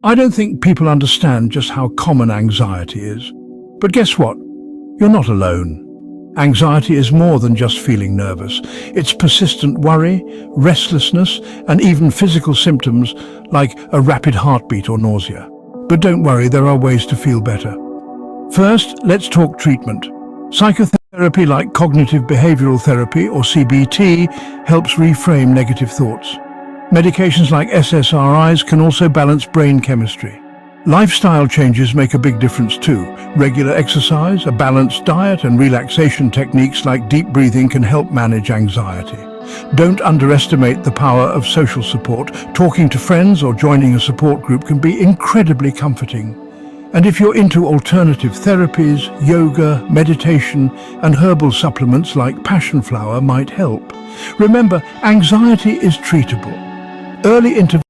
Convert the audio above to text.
I don't think people understand just how common anxiety is. But guess what? You're not alone. Anxiety is more than just feeling nervous. It's persistent worry, restlessness, and even physical symptoms like a rapid heartbeat or nausea. But don't worry, there are ways to feel better. First, let's talk treatment. Psychotherapy like cognitive behavioral therapy or CBT helps reframe negative thoughts. Medications like SSRIs can also balance brain chemistry. Lifestyle changes make a big difference too. Regular exercise, a balanced diet, and relaxation techniques like deep breathing can help manage anxiety. Don't underestimate the power of social support. Talking to friends or joining a support group can be incredibly comforting. And if you're into alternative therapies, yoga, meditation, and herbal supplements like passion flower might help. Remember, anxiety is treatable. Early intervention